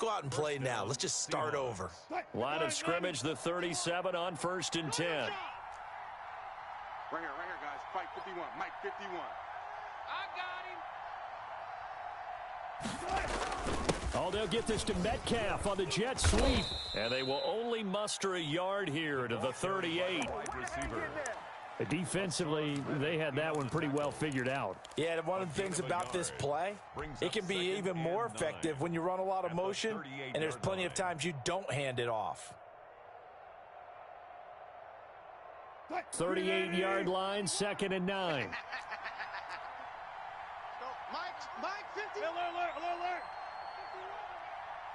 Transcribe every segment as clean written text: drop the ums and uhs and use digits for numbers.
go out and play now. Let's just start over. Line of scrimmage, the 37 on 1st and 10. Right here, guys. Fight 51. Mike 51. I got him. Oh, they'll get this to Metcalf on the jet sweep. And they will only muster a yard here to the 38. Defensively, they had that one pretty well figured out. Yeah, and one of the things about this play, it can be even more effective when you run a lot of motion, and there's plenty of times you don't hand it off. 38-yard line, 2nd and 9. Mike, 50. Alert.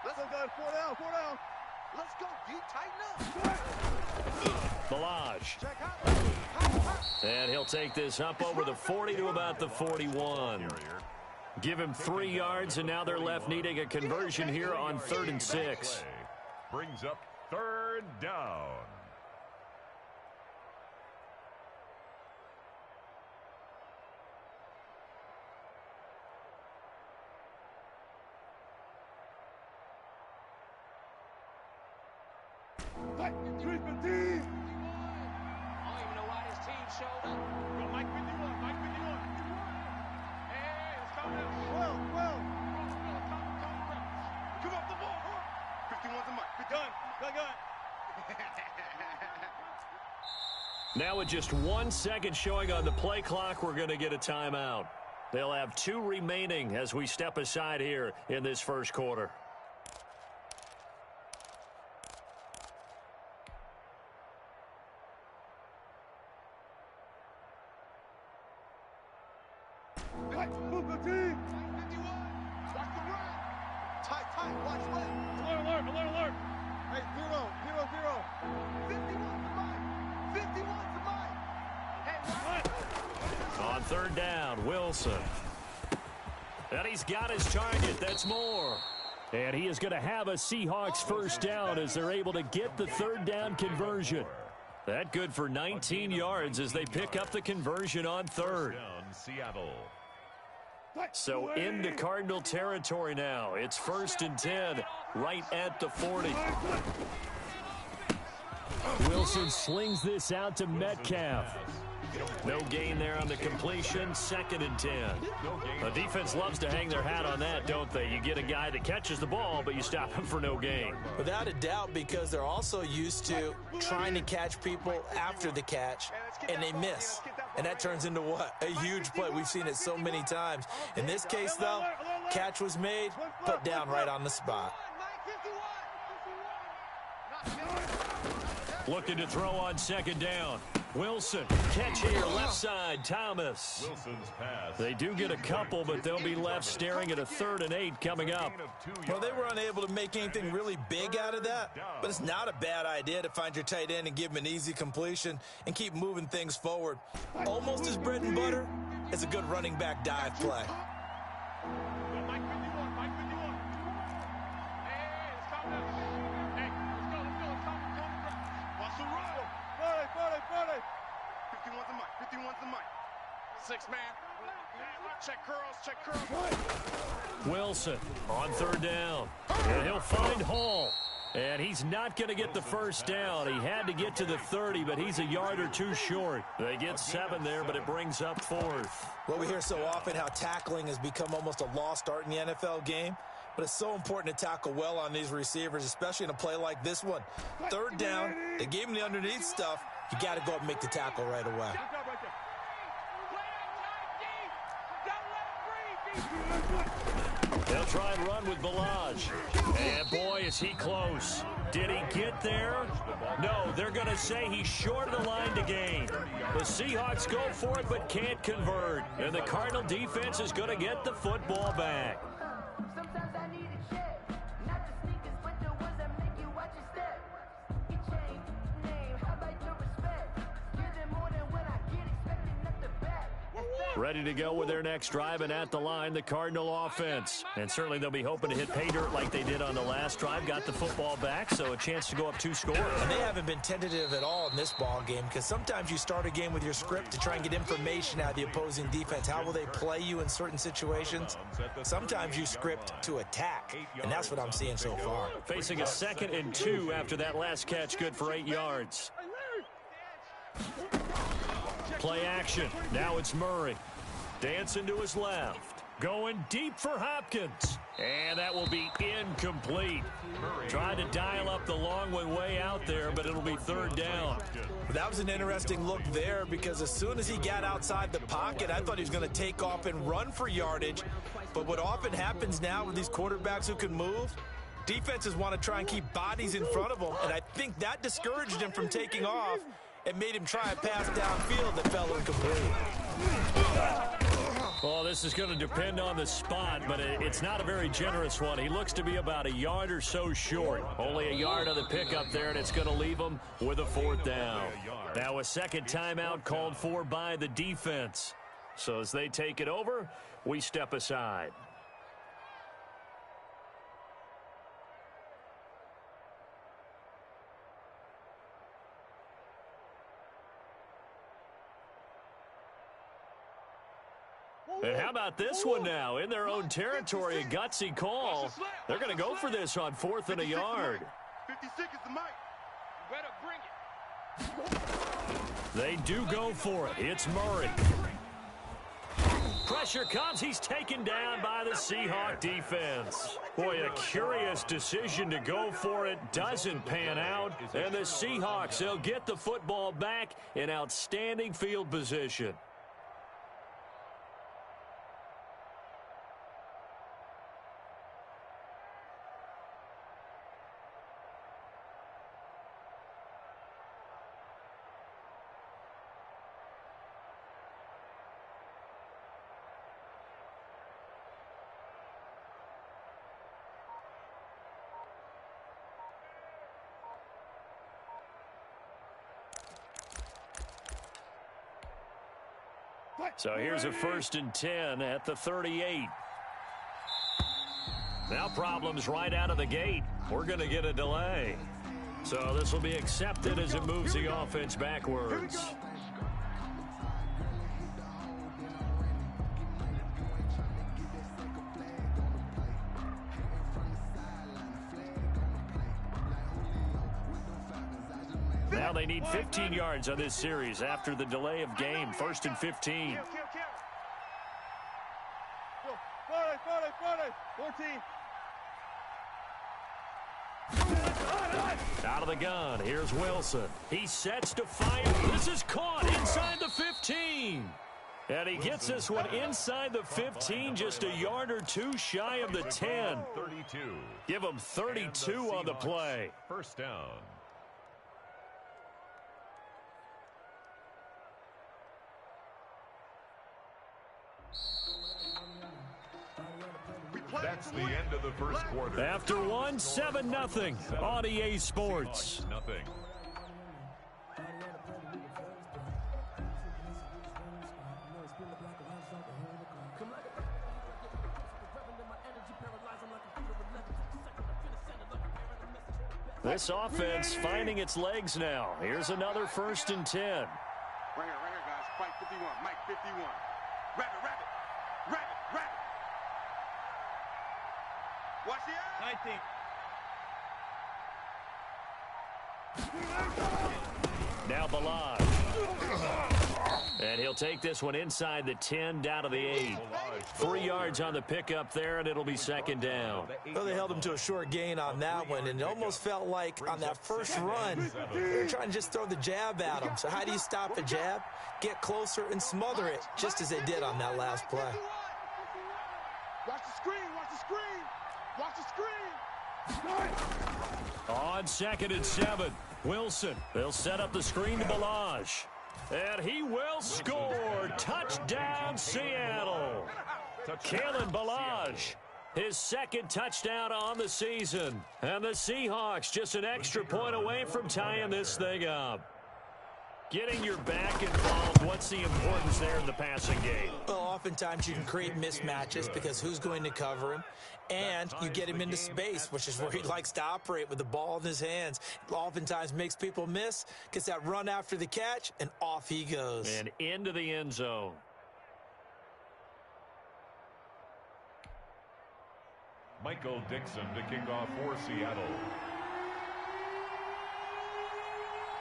Let's go, 4 down. Let's go, D, tighten up. Balaj. And he'll take this up over the 40 to about the 41. Give him 3 yards, and now they're left needing a conversion here on 3rd and 6. Brings up 3rd down. Now with just 1 second showing on the play clock, we're going to get a timeout. They'll have 2 remaining as we step aside here in this first quarter. Alert. Hey, 0. 51 to Mike. 51 to Mike. On 3rd down, Wilson. And he's got his target. That's Moore. And he is going to have a Seahawks first down as they're able to get the 3rd down conversion. That good for 19 yards as they pick up the conversion on 3rd. Seattle. So into Cardinal territory now. It's 1st and 10, right at the 40. Wilson slings this out to Metcalf. No gain there on the completion, 2nd and 10. The defense loves to hang their hat on that, don't they? You get a guy that catches the ball, but you stop him for no gain. Without a doubt, because they're also used to trying to catch people after the catch, and they miss. And that turns into what? A huge play. We've seen it so many times. In this case, though, catch was made, put down right on the spot. Looking to throw on 2nd down. Wilson, catch here, left side, Thomas. Wilson's pass. They do get a couple, but they'll be left staring at a 3rd and 8 coming up. Well, they were unable to make anything really big out of that, but it's not a bad idea to find your tight end and give him an easy completion and keep moving things forward. Almost as bread and butter as a good running back dive play. Check curls. Wilson on 3rd down. And he'll find Hall. And he's not going to get the first down. He had to get to the 30, but he's a yard or 2 short. They get 7 there, but it brings up 4th. Well, we hear so often how tackling has become almost a lost art in the NFL game. But it's so important to tackle well on these receivers, especially in a play like this one. 3rd down, they gave him the underneath stuff. You got to go up and make the tackle right away. They'll try and run with Balaj. And boy, is he close. Did he get there? No, they're going to say he's short of the line to gain. The Seahawks go for it but can't convert. And the Cardinal defense is going to get the football back. Ready to go with their next drive, and at the line, the Cardinal offense. And certainly they'll be hoping to hit pay dirt like they did on the last drive. Got the football back, so a chance to go up 2 scores. And they haven't been tentative at all in this ball game, because sometimes you start a game with your script to try and get information out of the opposing defense. How will they play you in certain situations? Sometimes you script to attack, and that's what I'm seeing so far. Facing a 2nd and 2 after that last catch, good for 8 yards. Play action. Now it's Murray. Dancing to his left. Going deep for Hopkins. And that will be incomplete. Trying to dial up the long way out there, but it'll be 3rd down. That was an interesting look there, because as soon as he got outside the pocket, I thought he was going to take off and run for yardage. But what often happens now with these quarterbacks who can move, defenses want to try and keep bodies in front of them, and I think that discouraged him from taking off and made him try a pass downfield that fell incomplete. Well, this is going to depend on the spot, but it's not a very generous one. He looks to be about a yard or so short. Only a yard on the pickup there, and it's going to leave him with a 4th down. Now a 2nd timeout called for by the defense. So as they take it over, we step aside. And how about this one now? In their own territory, a gutsy call. They're going to go for this on 4th and a yard. 56 is the mic. You better bring it. They do go for it. It's Murray. Pressure comes. He's taken down by the Seahawk defense. Boy, a curious decision to go for it. Doesn't pan out. And the Seahawks, they'll get the football back in outstanding field position. So here's a 1st and 10 at the 38. Now problems right out of the gate. We're going to get a delay. So this will be accepted as it moves the offense backwards. Now they need 15 yards on this series after the delay of game. 1st and 15. 14. Out of the gun. Here's Wilson. He sets to fire. This is caught inside the 15. And he gets this one inside the 15, just a yard or 2 shy of the 10. 32. Give him 32 on the play. 1st down. That's the end of the 1st quarter. After one, 7-0 on EA Sports. Nothing. This offense finding its legs now. Here's another 1st and 10. Right here, guys. Fight 51. Mike 51. Rabbit. Watch the 19. Now Balaj. And he'll take this one inside the 10, down to the 8. 3 yards on the pickup there, and it'll be 2nd down. Well, they held him to a short gain on that one, and it almost felt like on that first run, they were trying to just throw the jab at him. So how do you stop a jab? Get closer and smother it, just as they did on that last play. Watch the screen. Watch the screen. On 2nd and 7, Wilson. They'll set up the screen to Balaj. And he will score. Touchdown, Seattle. Kalen Balaj, his 2nd touchdown on the season. And the Seahawks just an extra point away from tying this thing up. Getting your back involved, what's the importance there in the passing game? Well, oftentimes you can create mismatches because who's going to cover him? And you get him into space, which is where he likes to operate with the ball in his hands. Oftentimes makes people miss, gets that run after the catch, and off he goes. And into the end zone. Michael Dixon to kick off for Seattle.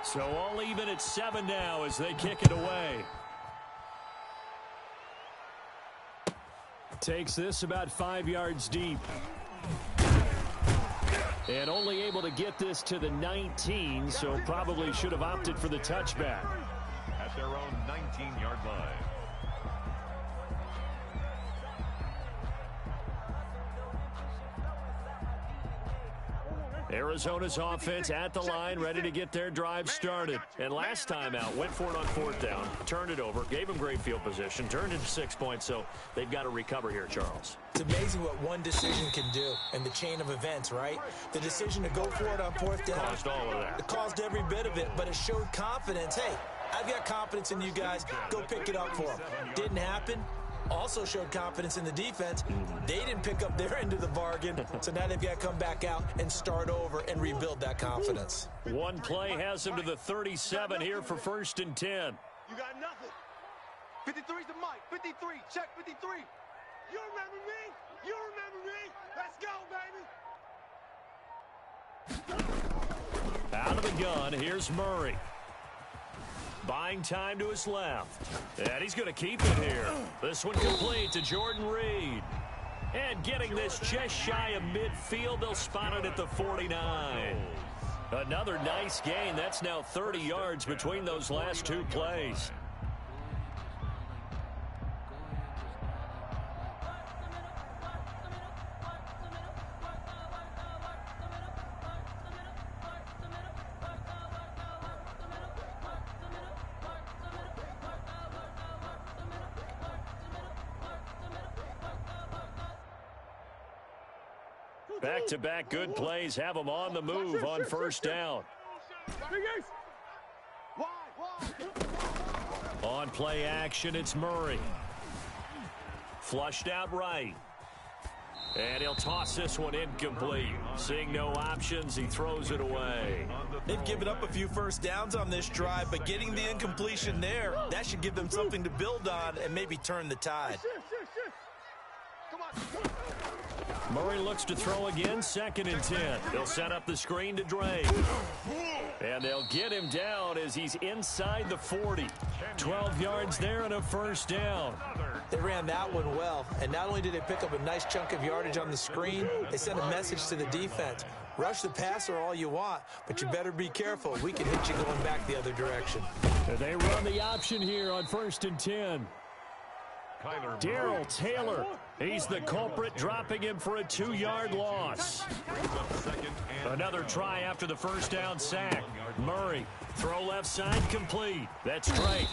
So all even at 7 now as they kick it away. Takes this about 5 yards deep. And only able to get this to the 19, so probably should have opted for the touchback. At their own 19-yard line. Arizona's offense at the line, ready to get their drive started. And last time out, went for it on 4th down, turned it over, gave them great field position, turned it to 6 points, so they've got to recover here, Charles. It's amazing what one decision can do in the chain of events, right? The decision to go for it on 4th down. Caused all of that. It caused every bit of it, but it showed confidence. Hey, I've got confidence in you guys. Go pick it up for them. Didn't happen. Also showed confidence in the defense. They didn't pick up their end of the bargain, so now they've got to come back out and start over and rebuild that confidence. One play has them to the 37 here for 1st and 10. You got nothing. 53's the mic. 53. Check 53. You remember me? You remember me? Let's go, baby. Out of the gun, here's Murray. Buying time to his left. And he's going to keep it here. This one complete to Jordan Reed. And getting this just shy of midfield, they'll spot it at the 49. Another nice gain. That's now 30 yards between those last 2 plays. Back-to-back good plays have them on the move on 1st down. On play action, it's Murray. Flushed out right. And he'll toss this one incomplete. Seeing no options, he throws it away. They've given up a few 1st downs on this drive, but getting the incompletion there, that should give them something to build on and maybe turn the tide. Murray looks to throw again, 2nd and 10. They'll set up the screen to Drake. And they'll get him down as he's inside the 40. 12 yards there and a 1st down. They ran that one well, and not only did they pick up a nice chunk of yardage on the screen, they sent a message to the defense. Rush the passer all you want, but you better be careful. We can hit you going back the other direction. And they run the option here on 1st and 10. Darrell Taylor, he's the culprit, dropping him for a 2-yard loss. Another try after the 1st down sack. Murray, throw left side, complete. That's great.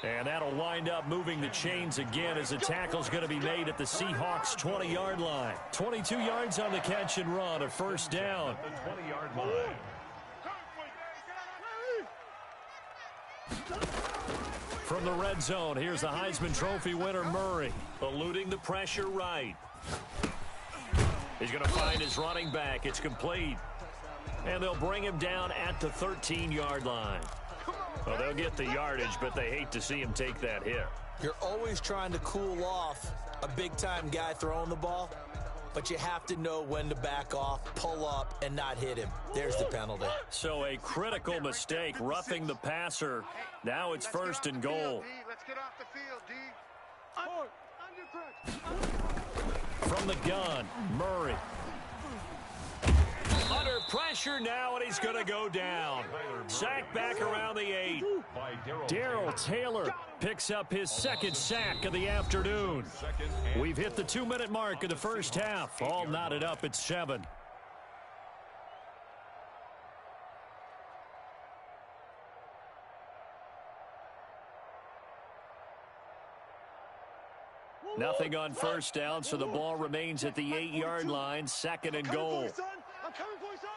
And that'll wind up moving the chains again as the tackle's going to be made at the Seahawks' 20-yard line. 22 yards on the catch and run, a 1st down. The 20-yard line. From the red zone, here's the Heisman Trophy winner, Murray, eluding the pressure right. He's going to find his running back. It's complete. And they'll bring him down at the 13-yard line. Well, they'll get the yardage, but they hate to see him take that hit. You're always trying to cool off a big-time guy throwing the ball, but you have to know when to back off, pull up, and not hit him. There's the penalty. So a critical mistake, roughing the passer. Now it's 1st and goal. Let's get off the field, D. From the gun, Murray. Under pressure now, and he's going to go down. Sack back around the 8. Darrell Taylor picks up his 2nd sack of the afternoon. We've hit the 2-minute mark of the 1st half. All knotted up at 7. Nothing on 1st down, so the ball remains at the 8-yard line. 2nd and goal. I'm coming for you, son.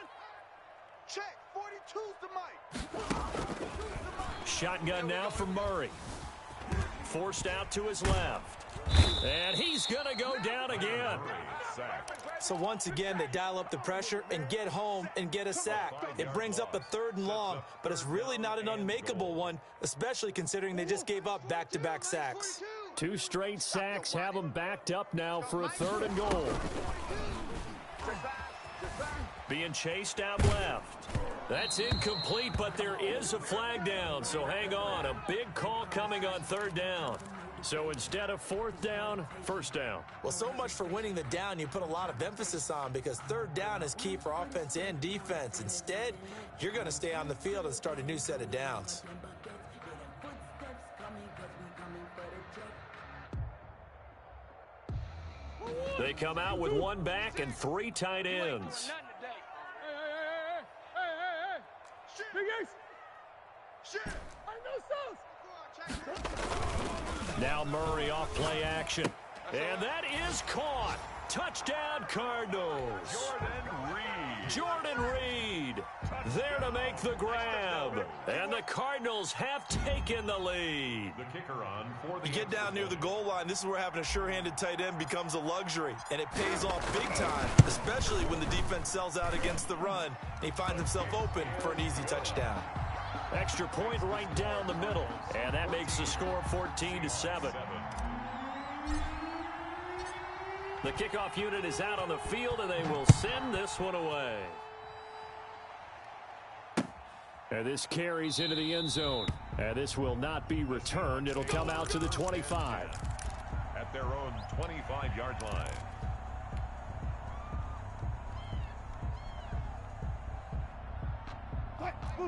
Check. 42's the mic. Shotgun now from Murray. Forced out to his left. And he's going to go down again. So once again, they dial up the pressure and get home and get a sack. It brings up a 3rd and long, but it's really not an unmakeable one, especially considering they just gave up back-to-back sacks. 2 straight sacks have them backed up now for a 3rd and goal. Being chased out left. That's incomplete, but there is a flag down, so hang on. A big call coming on 3rd down. So instead of 4th down, 1st down. Well, so much for winning the down you put a lot of emphasis on, because 3rd down is key for offense and defense. Instead, you're going to stay on the field and start a new set of downs. They come out with 1 back and 3 tight ends. Now Murray off play action. And that is caught. Touchdown, Cardinals. Jordan Reed there to make the grab. And the Cardinals have taken the lead. The kicker on for the You get down near the goal line, this is where having a sure-handed tight end becomes a luxury. And it pays off big time, especially when the defense sells out against the run. And he finds himself open for an easy touchdown. Extra point right down the middle. And that makes the score 14-7. The kickoff unit is out on the field, and they will send this one away. And this carries into the end zone. And this will not be returned. It'll come out to the 25. At their own 25-yard line.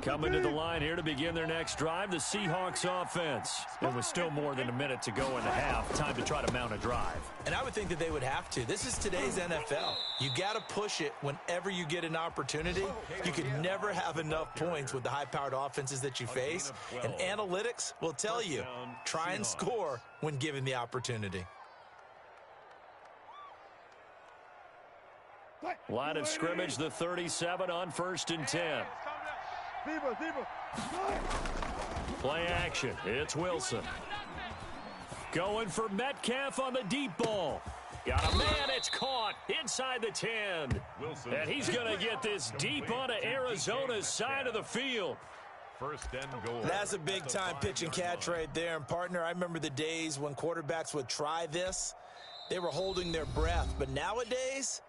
Coming to the line here to begin their next drive, the Seahawks offense. It was still more than a minute to go in the half. Time to try to mount a drive. And I would think that they would have to. This is today's NFL. You got to push it whenever you get an opportunity. You can never have enough points with the high-powered offenses that you face. And analytics will tell you, try and score when given the opportunity. Line of scrimmage, the 37 on 1st and 10. Play action. It's Wilson. Going for Metcalf on the deep ball. Got a man. It's caught inside the 10. And he's going to get this deep onto Arizona's side of the field. 1st and goal. That's a big-time pitch and catch right there. And, partner, I remember the days when quarterbacks would try this. They were holding their breath. But nowadays,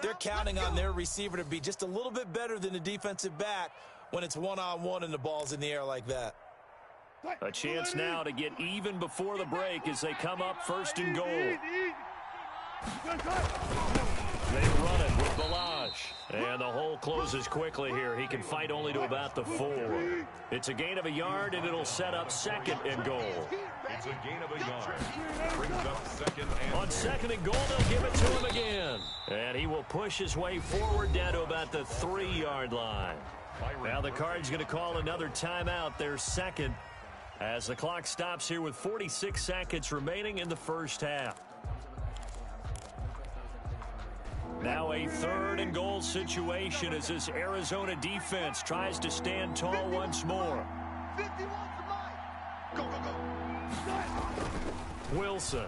they're counting on their receiver to be just a little bit better than the defensive back when it's one-on-one and the ball's in the air like that. A chance now to get even before the break as they come up 1st and goal. They run it with Balazs. And the hole closes quickly here. He can fight only to about the 4. It's a gain of a yard, and it'll set up 2nd and goal. It's a gain of a yard. Brings up 2nd and On 2nd and goal, they'll give it to him again. And he will push his way forward down to about the 3-yard line. Now the Cards going to call another timeout, their 2nd, as the clock stops here with 46 seconds remaining in the 1st half. Now a 3rd and goal situation as this Arizona defense tries to stand tall once more. Wilson.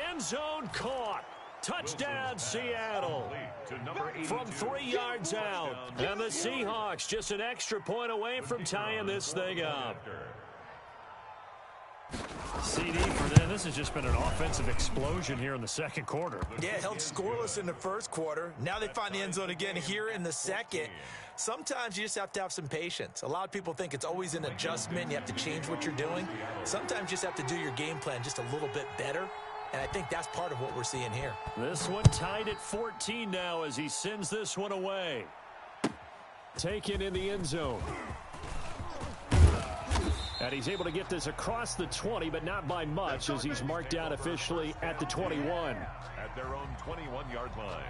End zone caught. Touchdown, Seattle. From 3 yards out. And the Seahawks just an extra point away from tying this thing up. CD for them. This has just been an offensive explosion here in the 2nd quarter. Yeah, held scoreless in the 1st quarter. Now they find the end zone again here in the 2nd. Sometimes you just have to have some patience. A lot of people think it's always an adjustment. You have to change what you're doing. Sometimes you just have to do your game plan just a little bit better. And I think that's part of what we're seeing here. This one tied at 14 now as he sends this one away. Taken in the end zone. And he's able to get this across the 20, but not by much as he's marked down officially at the 21. At their own 21-yard line.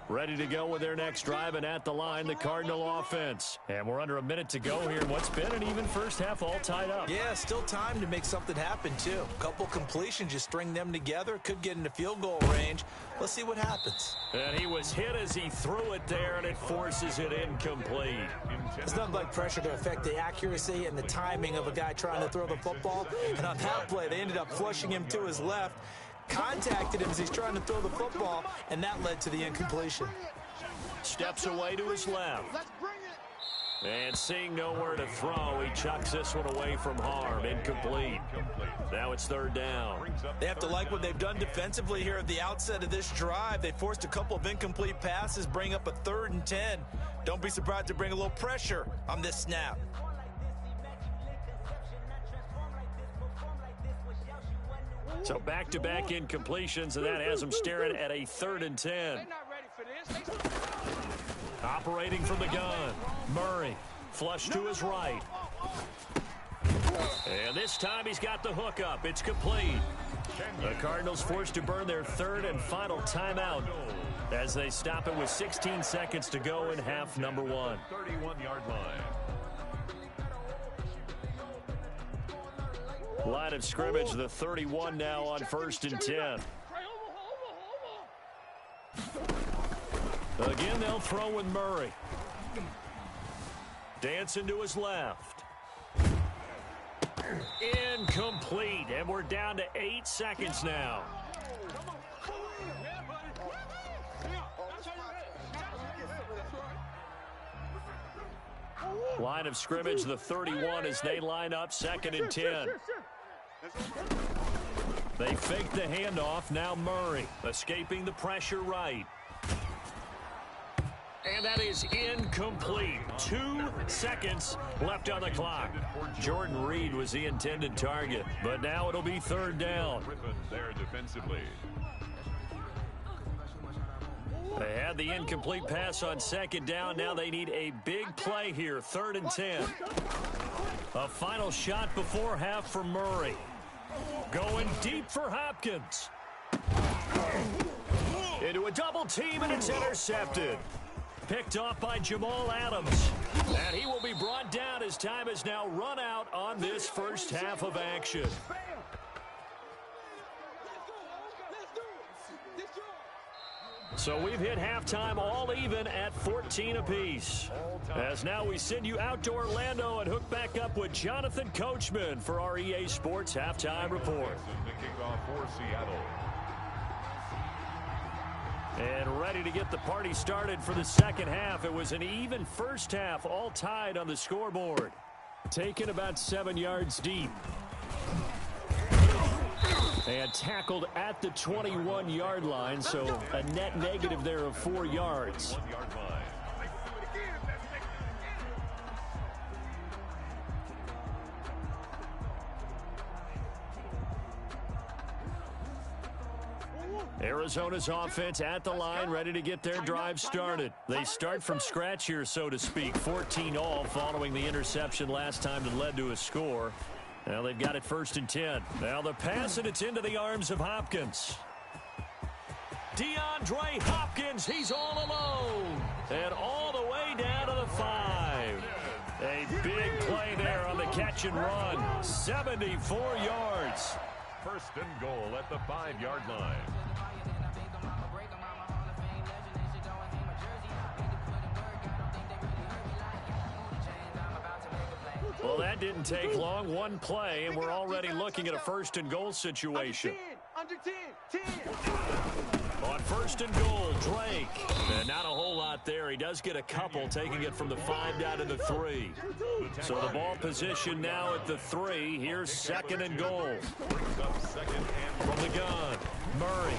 Ready to go with their next drive, and at the line, the Cardinal offense. And we're under a minute to go here in what's been an even first half, all tied up. Yeah, still time to make something happen, too. A couple completions, you string them together, could get into field goal range. Let's see what happens. And he was hit as he threw it there, and it forces it incomplete. It's nothing like pressure to affect the accuracy and the timing of a guy trying to throw the football. And on that play, they ended up flushing him to his left, contacted him as he's trying to throw the football, and that led to the incompletion. Steps away to his left. And seeing nowhere to throw, he chucks this one away from harm. Incomplete. Now it's third down. They have to like what they've done defensively here at the outset of this drive. They forced a couple of incomplete passes, bring up a 3rd and 10. Don't be surprised to bring a little pressure on this snap. So back-to-back incompletions, and that has them staring at a 3rd and 10. Operating from the gun, Murray, flush to his right. And this time he's got the hook up. It's complete. The Cardinals forced to burn their 3rd and final timeout as they stop it with 16 seconds to go in half number 1. 31-yard line. Line of scrimmage, the 31 now on 1st and 10. Again, they'll throw with Murray. Dancing to his left. Incomplete, and we're down to 8 seconds now. Line of scrimmage, the 31 as they line up 2nd and 10. They fake the handoff. Now Murray escaping the pressure right. And that is incomplete. 2 seconds left on the clock. Jordan Reed was the intended target, but now it'll be 3rd down. There defensively. They had the incomplete pass on 2nd down. Now they need a big play here. 3rd and 10. A final shot before half for Murray. Going deep for Hopkins. Into a double team, and it's intercepted. Picked off by Jamal Adams. And he will be brought down as time has now run out on this first half of action. So we've hit halftime all even at 14 apiece. As now we send you out to Orlando and hook back up with Jonathan Coachman for our EA Sports Halftime Report. The kickoff for Seattle. And ready to get the party started for the second half. It was an even first half, all tied on the scoreboard. Taken about 7 yards deep. And tackled at the 21-yard line, so a net negative there of 4 yards. 1-yard line. Arizona's offense at the line, ready to get their drive started. They start from scratch here, so to speak. 14 all following the interception last time that led to a score. Now they've got it 1st and 10. Now the pass, and it's into the arms of Hopkins. DeAndre Hopkins, he's all alone. And all the way down to the 5. A big play there on the catch and run. 74 yards. 1st and goal at the 5-yard line. Well, that didn't take long. One play, and we're already looking at a 1st and goal situation. Under 10. On 1st and goal, Drake. And not a whole lot there. He does get a couple, taking it from the 5 down to the 3. So the ball position now at the 3. Here's 2nd and goal. From the gun, Murray.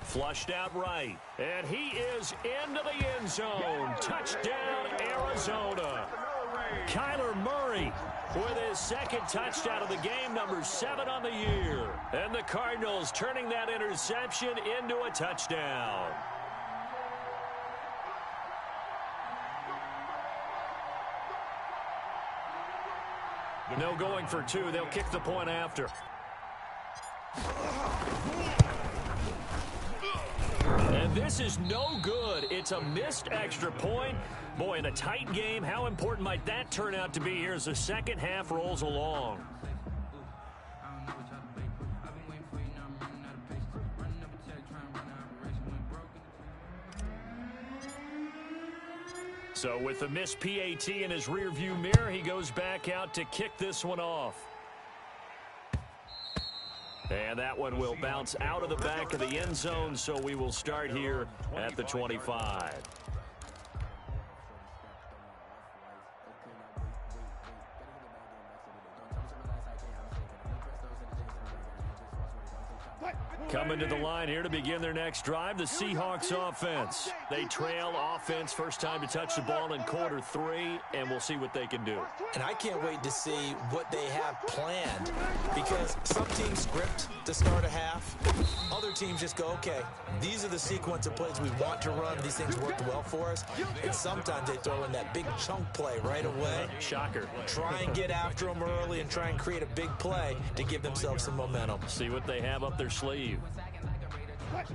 Flushed out right. And he is into the end zone. Touchdown, Arizona. Kyler Murray with his 2nd touchdown of the game, number 7 on the year. And the Cardinals turning that interception into a touchdown. No going for 2. They'll kick the point after. And this is no good. It's a missed extra point. Boy, in a tight game, how important might that turn out to be here as the second half rolls along? So with the missed PAT in his rearview mirror, he goes back out to kick this one off. And that one will bounce out of the back of the end zone, so we will start here at the 25. Coming to the line here to begin their next drive, the Seahawks offense. They trail offense, first time to touch the ball in quarter 3, and we'll see what they can do. And I can't wait to see what they have planned, because some teams script to start a half. Other teams just go, okay, these are the sequence of plays we want to run. These things worked well for us. And sometimes they throw in that big chunk play right away. Shocker. Try and get after them early and try and create a big play to give themselves some momentum. See what they have up their sleeve.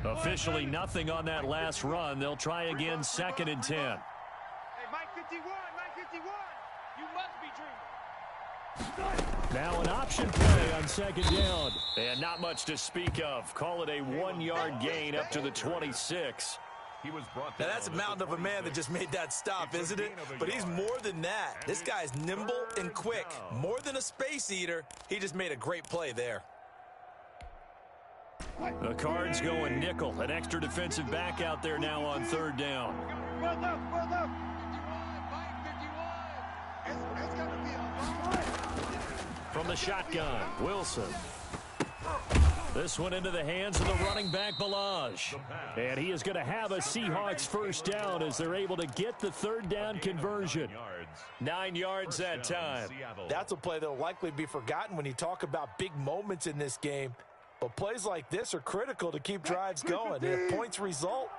Officially nothing on that last run. They'll try again, 2nd and 10. Hey, Mike 51, Mike 51. You must be dreaming. Now an option play on 2nd down. And not much to speak of. Call it a 1-yard gain up to the 26. Now that's a mountain of a man that just made that stop, isn't it? But he's more than that. This guy's nimble and quick. More than a space eater. He just made a great play there. The Cards going nickel. An extra defensive back out there now on 3rd down. From the shotgun, Wilson. This one into the hands of the running back, Balaj. And he is going to have a Seahawks first down as they're able to get the 3rd down conversion. 9 yards that time. That's a play that will likely be forgotten when you talk about big moments in this game. But plays like this are critical to keep drives going. If points result,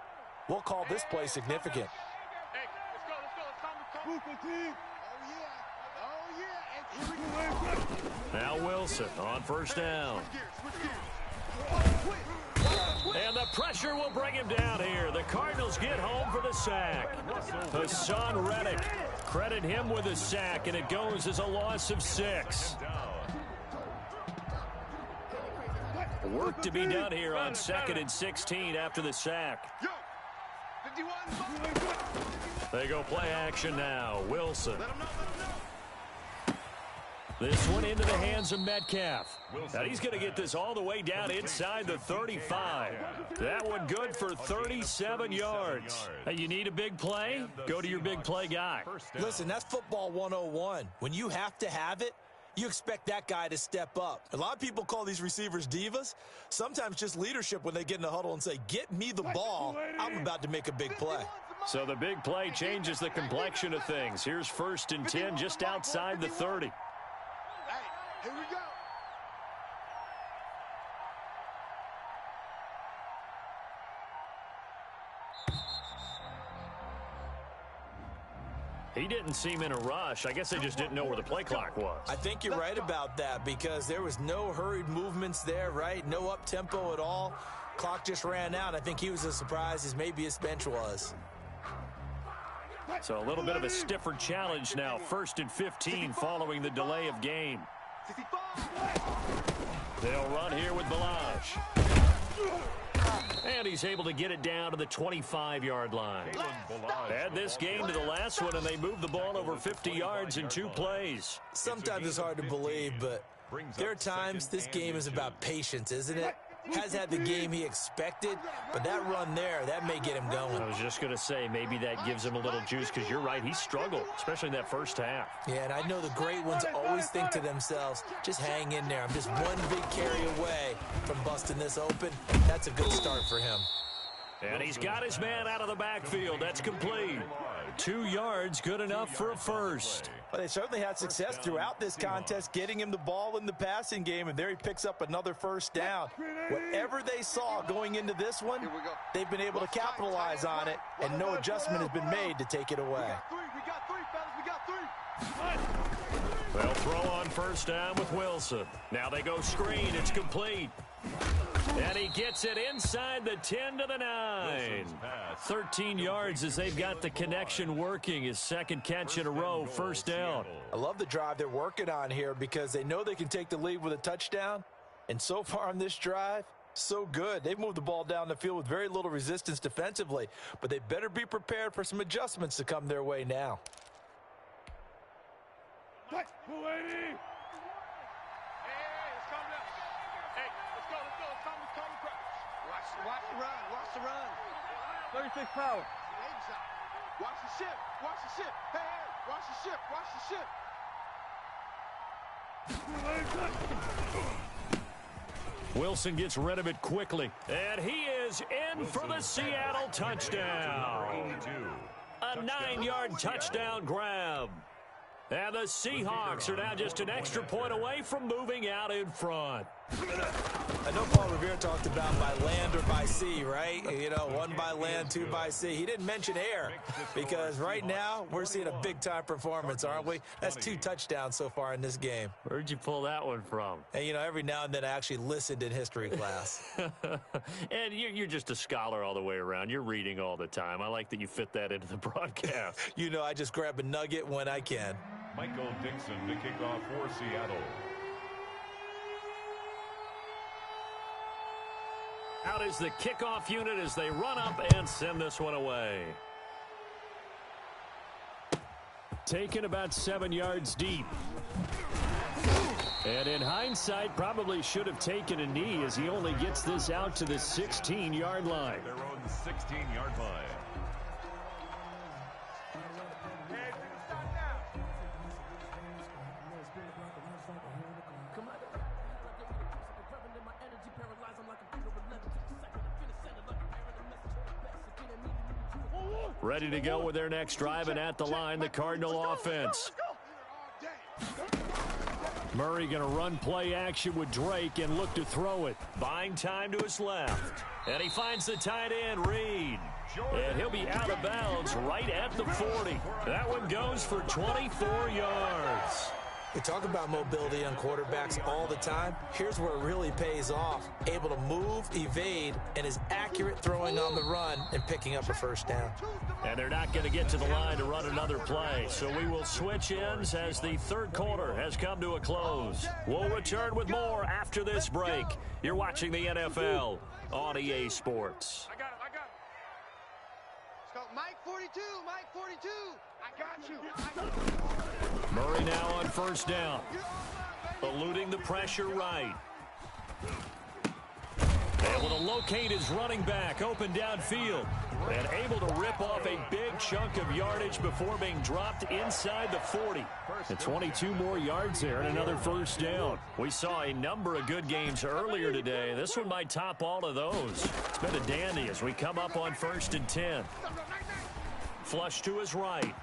we'll call this play significant. Hey, let's go. Now Wilson on 1st down. And the pressure will bring him down here. The Cardinals get home for the sack. Hassan Reddick, credit him with a sack, and it goes as a loss of 6. Work to be done here on 2nd and 16 after the sack. They go play action now. Wilson. This one into the hands of Metcalf. Now he's going to get this all the way down inside the 35. That one good for 37 yards. Hey, you need a big play? Go to your big play guy. Listen, that's football 101. When you have to have it, you expect that guy to step up. A lot of people call these receivers divas. Sometimes just leadership when they get in the huddle and say, get me the ball. I'm about to make a big play. So the big play changes the complexion of things. Here's 1st and 10 just outside the 30. Hey, here we go. He didn't seem in a rush. I guess they just didn't know where the play clock was. I think you're right about that because there was no hurried movements there, right? No up-tempo at all. Clock just ran out. I think he was as surprised as maybe his bench was. So a little bit of a stiffer challenge now. 1st and 15 following the delay of game. They'll run here with Balaj. And he's able to get it down to the 25-yard line. Add this game to the last one, and they move the ball over 50 yards in 2 plays. Sometimes it's hard to believe, but there are times this game is about patience, isn't it? Has had the game he expected, but that run there, that may get him going. I was just going to say, maybe that gives him a little juice, because you're right, he struggled, especially in that first half. Yeah, and I know the great ones always think to themselves, just hang in there. I'm just one big carry away from busting this open. That's a good start for him. And he's got his man out of the backfield. That's complete. 2 yards, good enough for a first. Well, they certainly had success throughout this contest, getting him the ball in the passing game, and there he picks up another first down. Whatever they saw going into this one, they've been able to capitalize on it, and no adjustment has been made to take it away. We got three, fellas. We got three. They'll throw on 1st down with Wilson. Now they go screen. It's complete. And he gets it inside the 10 to the 9. 13 yards as they've got the connection working. His second catch in a row, first down. I love the drive they're working on here because they know they can take the lead with a touchdown. And so far on this drive, so good. They've moved the ball down the field with very little resistance defensively, but they better be prepared for some adjustments to come their way now. Watch the run. Watch the run. 36 power. Watch the ship. Watch the ship. Hey, watch the ship. Watch the ship. Wilson gets rid of it quickly. And he is in for the Seattle touchdown. A 9-yard touchdown grab. And the Seahawks are now just an extra point away from moving out in front. I know Paul Revere talked about by land or by sea, right? You know, one by land, two by sea. He didn't mention air because right now we're seeing a big-time performance, aren't we? That's 2 touchdowns so far in this game. Where'd you pull that one from? And, you know, every now and then I actually listened in history class. And you're just a scholar all the way around. You're reading all the time. I like that you fit that into the broadcast. You know, I just grab a nugget when I can. Michael Dixon to kick off for Seattle. Out is the kickoff unit as they run up and send this one away. Taken about 7 yards deep. And in hindsight, probably should have taken a knee as he only gets this out to the 16-yard line. Their own 16-yard line. Ready to go with their next drive, and at the line, the Cardinal offense. Murray going to run play action with Drake and look to throw it. Buying time to his left. And he finds the tight end, Reed. And he'll be out of bounds right at the 40. That one goes for 24 yards. We talk about mobility on quarterbacks all the time. Here's where it really pays off. Able to move, evade, and is accurate throwing on the run and picking up a first down. And they're not going to get to the line to run another play. So we will switch ends as the third quarter has come to a close. We'll return with more after this break. You're watching the NFL on EA Sports. I got it. Let's go. Mike 42. Mike 42. I got you. Murray now on first down. Eluding the pressure right. Able to locate his running back open downfield. And able to rip off a big chunk of yardage before being dropped inside the 40. And 22 more yards there and another first down. We saw a number of good games earlier today. This one might top all of those. It's been a dandy as we come up on 1st and 10. Flush to his right.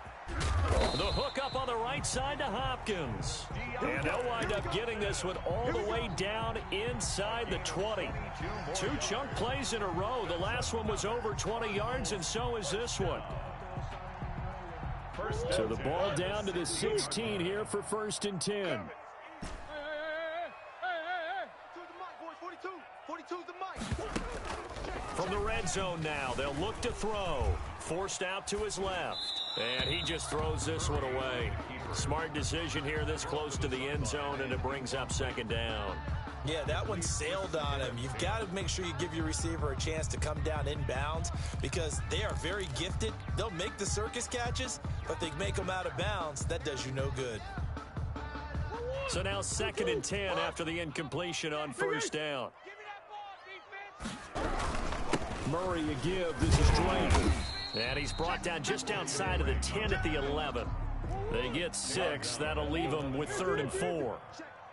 The hook up on the right side to Hopkins. And they'll wind up getting this one all the way down inside the 20. 2 chunk plays in a row. The last one was over 20 yards, and so is this one. So the ball down to the 16 here for 1st and 10. From the red zone now, they'll look to throw. Forced out to his left. And he just throws this one away. Smart decision here this close to the end zone, and it brings up 2nd down. Yeah, that one sailed on him. You've got to make sure you give your receiver a chance to come down inbounds because they are very gifted. They'll make the circus catches, but they make them out of bounds. That does you no good. So now 2nd and 10 after the incompletion on first down. Murray a give. This is Drake. And he's brought down just outside of the 10 at the 11. They get 6. That'll leave them with 3rd and 4.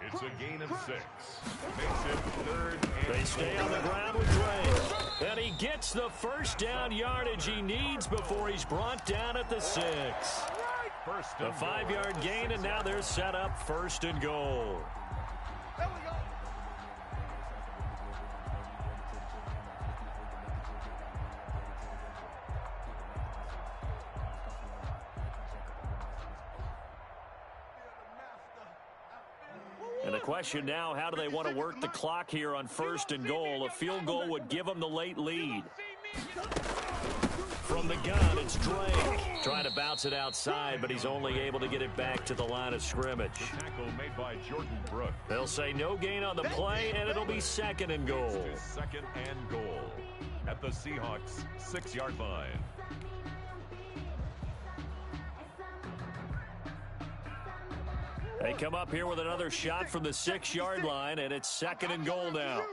It's a gain of 6. Makes it 3rd and They stay on the ground with Drake. And he gets the first down yardage he needs before he's brought down at the 6. A 5-yard gain, and now they're set up 1st and goal. And a question now, how do they want to work the clock here on 1st and goal? A field goal would give them the late lead. From the gun, it's Drake. Trying to bounce it outside, but he's only able to get it back to the line of scrimmage. Tackle made by Jordan Brooks. They'll say no gain on the play, and it'll be 2nd and goal. 2nd and goal at the Seahawks 6-yard line. They come up here with another shot from the 6-yard line, and it's 2nd and goal now.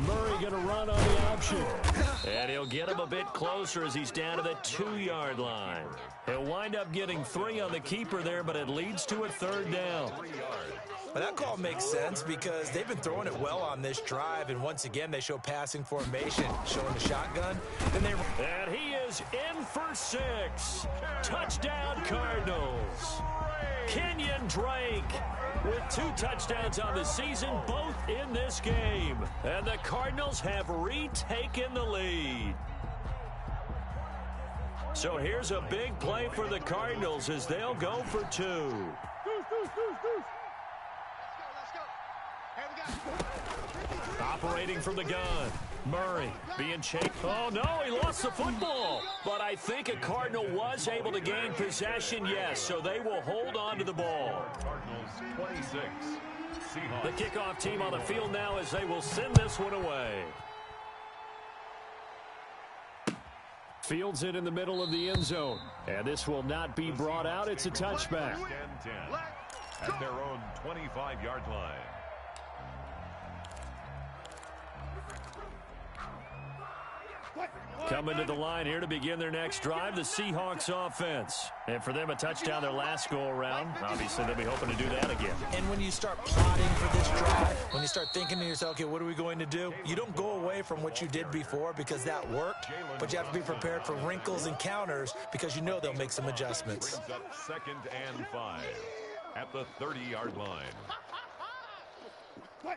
Murray going to run on the option. And he'll get him a bit closer as he's down to the 2-yard line. He'll wind up getting 3 on the keeper there, but it leads to a 3rd down. Well, that call makes sense because they've been throwing it well on this drive, and once again they show passing formation, showing the shotgun. And he is in for 6. Touchdown Cardinals. Kenyon Drake with 2 touchdowns on the season, both in this game. And the Cardinals have retaken the lead. So here's a big play for the Cardinals as they'll go for 2. Operating from the gun. Murray being chased. Oh, no, he lost the football. But I think a Cardinal was able to gain possession, yes, so they will hold on to the ball. Cardinals 26. Seahawks. The kickoff team on the field now as they will send this one away. Fields it in the middle of the end zone. And this will not be brought out. It's a touchback. 10 at their own 25-yard line. Coming to the line here to begin their next drive, the Seahawks offense. And for them, a touchdown their last go-around. Obviously, they'll be hoping to do that again. And when you start plotting for this drive, when you start thinking to yourself, okay, what are we going to do? You don't go away from what you did before because that worked, but you have to be prepared for wrinkles and counters because you know they'll make some adjustments. Brings up 2nd and 5 at the 30-yard line.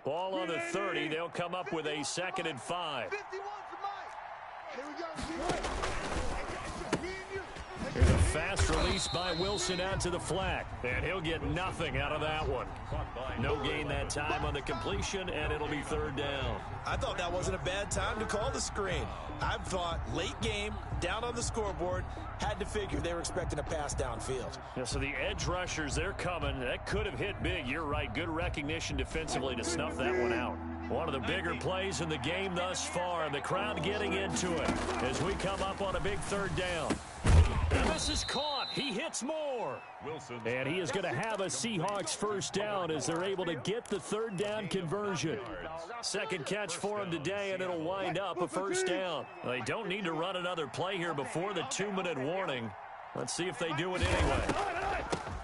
Ball on the 30. They'll come up with a 2nd and 5. Here's a fast release by Wilson out to the flat. And he'll get nothing out of that one. No gain that time on the completion, and it'll be 3rd down. I thought that wasn't a bad time to call the screen. I thought late game, down on the scoreboard, had to figure they were expecting a pass downfield. Yeah, so the edge rushers, they're coming. That could have hit big. You're right. Good recognition defensively to snuff that one out. One of the bigger plays in the game thus far, and the crowd getting into it as we come up on a big 3rd down. And this is caught. He hits more. Wilson. And he is going to have a Seahawks 1st down as they're able to get the 3rd down conversion. 2nd catch for him today, and it'll wind up a 1st down. They don't need to run another play here before the 2-minute warning. Let's see if they do it anyway.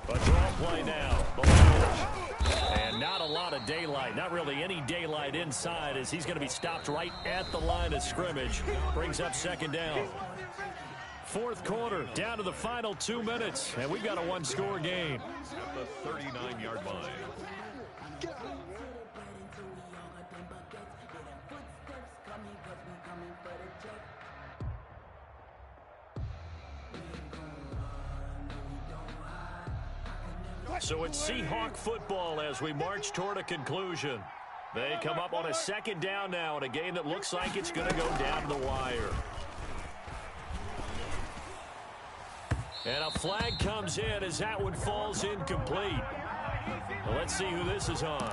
A draw play now. And not a lot of daylight. Not really any daylight inside as he's going to be stopped right at the line of scrimmage. Brings up 2nd down. 4th quarter, down to the final 2 minutes, and we've got a 1-score game. At the 39-yard line. So it's Seahawk football as we march toward a conclusion. They come up on a 2nd down now in a game that looks like it's going to go down to the wire. And a flag comes in as that one falls incomplete. Well, let's see who this is on.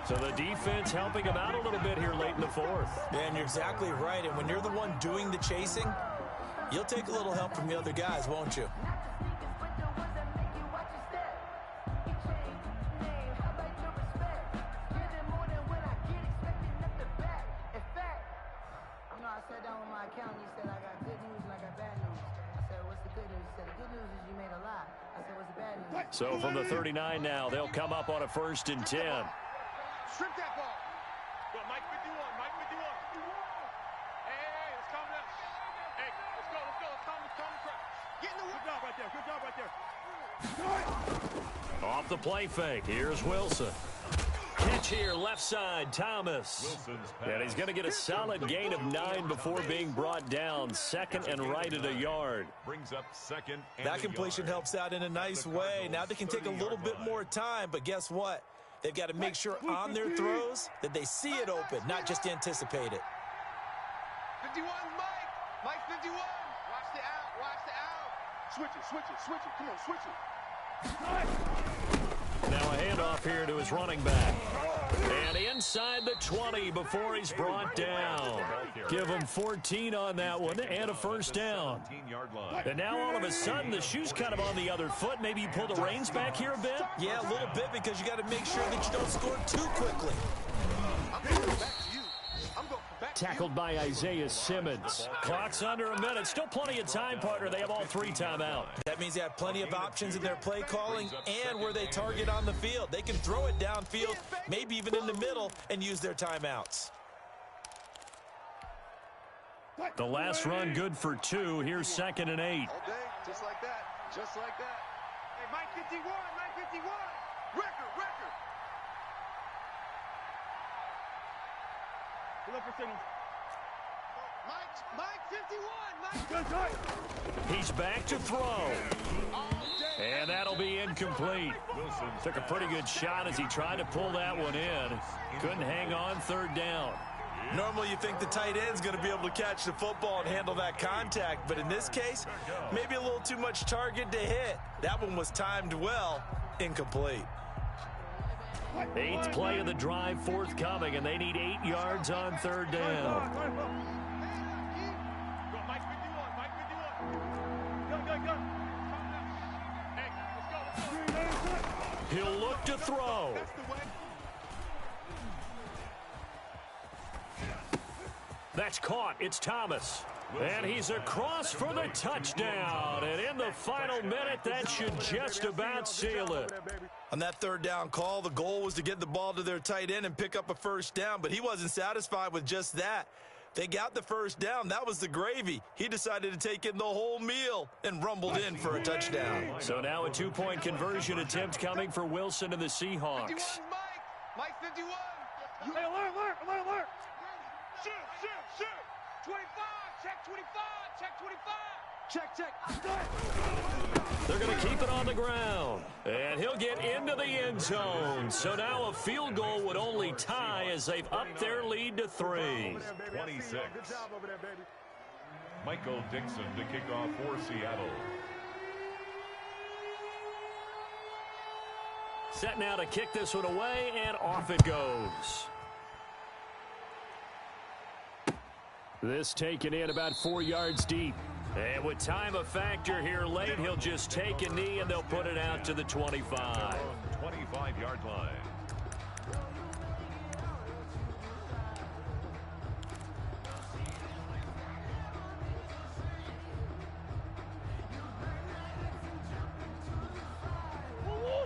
So the defense helping him out a little bit here late in the 4th. Yeah, and you're exactly right. And when you're the one doing the chasing, you'll take a little help from the other guys, won't you? So from the 39 now, they'll come up on a 1st and 10. Strip that ball. Go, Mike 51, Mike 51. Hey, let's calm down. Hey, let's go. Let's calm the crowd. Get in the good job right there. Good job right there. Off the play fake. Here's Wilson. Kick pitch here, left side, Thomas. And he's going to get a solid gain of 9 before being brought down. Second and right at a yard. Brings up second and that completion helps out in a nice way. Now they can take a little bit more time, but guess what? They've got to make sure on their throws that they see it open, not just anticipate it. 51, Mike. Mike 51. Watch the out. Watch the out. Switch it, switch it, switch it. Come on, switch it. Now a handoff here to his running back. And inside the 20 before he's brought down. Give him 14 on that one and a first down. And now all of a sudden the shoe's kind of on the other foot. Maybe you pull the reins back here a bit? Yeah, a little bit, because you got to make sure that you don't score too quickly. I'm going back to you. I'm going back to you. Tackled by Isaiah Simmons. Clock's under a minute. Still plenty of time, partner. They have all 3 timeout. That means they have plenty of options in their play calling and where they target on the field. They can throw it downfield, maybe even in the middle, and use their timeouts. The last run good for 2. Here's 2nd and 8. All day, just like that. Just like that. Hey, Mike 51, Mike 51. Record, record. Pull up for signal. Mike 51, Mike. Good. He's back to throw. And that'll be incomplete. Took a pretty good shot as he tried to pull that one in. Couldn't hang on 3rd down. Normally you think the tight end's going to be able to catch the football and handle that contact, but in this case, maybe a little too much target to hit. That one was timed well, incomplete. 8th play of the drive forthcoming, and they need 8 yards on 3rd down. Go, Mike 51, Mike 51. Go. Hey, let's go. He'll look to throw. That's the way. That's caught. It's Thomas. And he's across for the touchdown. And in the final minute, that should just about seal it. On that 3rd down call, the goal was to get the ball to their tight end and pick up a first down, but he wasn't satisfied with just that. They got the first down. That was the gravy. He decided to take in the whole meal and rumbled in for a touchdown. So now a 2-point conversion attempt coming for Wilson and the Seahawks. 51, Mike 51. Hey, alert. Shoot. 25, check 25, check 25. Check. They're going to keep it on the ground. And he'll get into the end zone. So now a field goal would only tie as they've upped their lead to 3. 26. Michael Dixon to kick off for Seattle. Set now to kick this one away, and off it goes. This taken in about 4 yards deep. And with time a factor here late, he'll just take a knee, and they'll put it out to the 25. 25-yard line.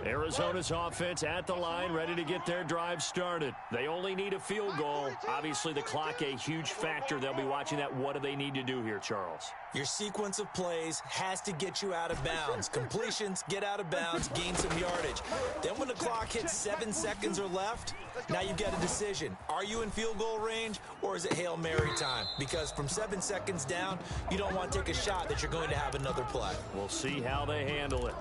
Arizona's offense at the line, ready to get their drive started. They only need a field goal. Obviously, the clock a huge factor. They'll be watching that. What do they need to do here, Charles? Your sequence of plays has to get you out of bounds. Completions, get out of bounds, gain some yardage. Then when the clock hits 7 seconds or left, now you've got a decision. Are you in field goal range, or is it Hail Mary time? Because from 7 seconds down, you don't want to take a shot that you're going to have another play. We'll see how they handle it.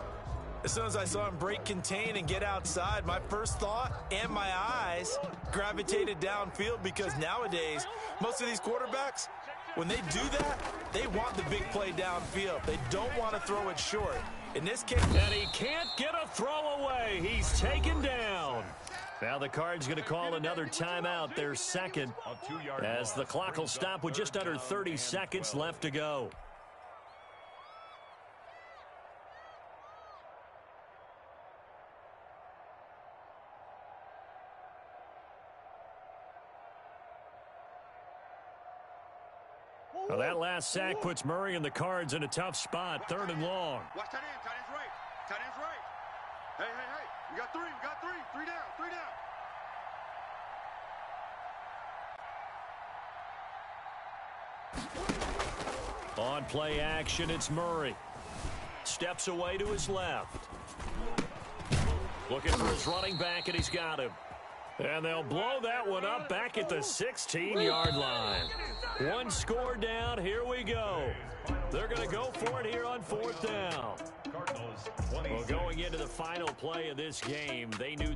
As soon as I saw him break contain and get outside, my first thought and my eyes gravitated downfield, because nowadays, most of these quarterbacks, when they do that, they want the big play downfield. They don't want to throw it short. In this case, and he can't get a throw away. He's taken down. Now the Cards going to call another timeout, their second, as the clock will stop with just under 30 seconds left to go. Well, that last sack puts Murray and the Cards in a tough spot, 3rd and long. Watch tight end, tight end's right. Tight end's right. Hey. We got 3, Three down. On play action, it's Murray. Steps away to his left. Looking for his running back, and he's got him. And they'll blow that one up back at the 16-yard line. One score down. Here we go. They're going to go for it here on 4th down. Cardinals Well, going into the final play of this game, they knew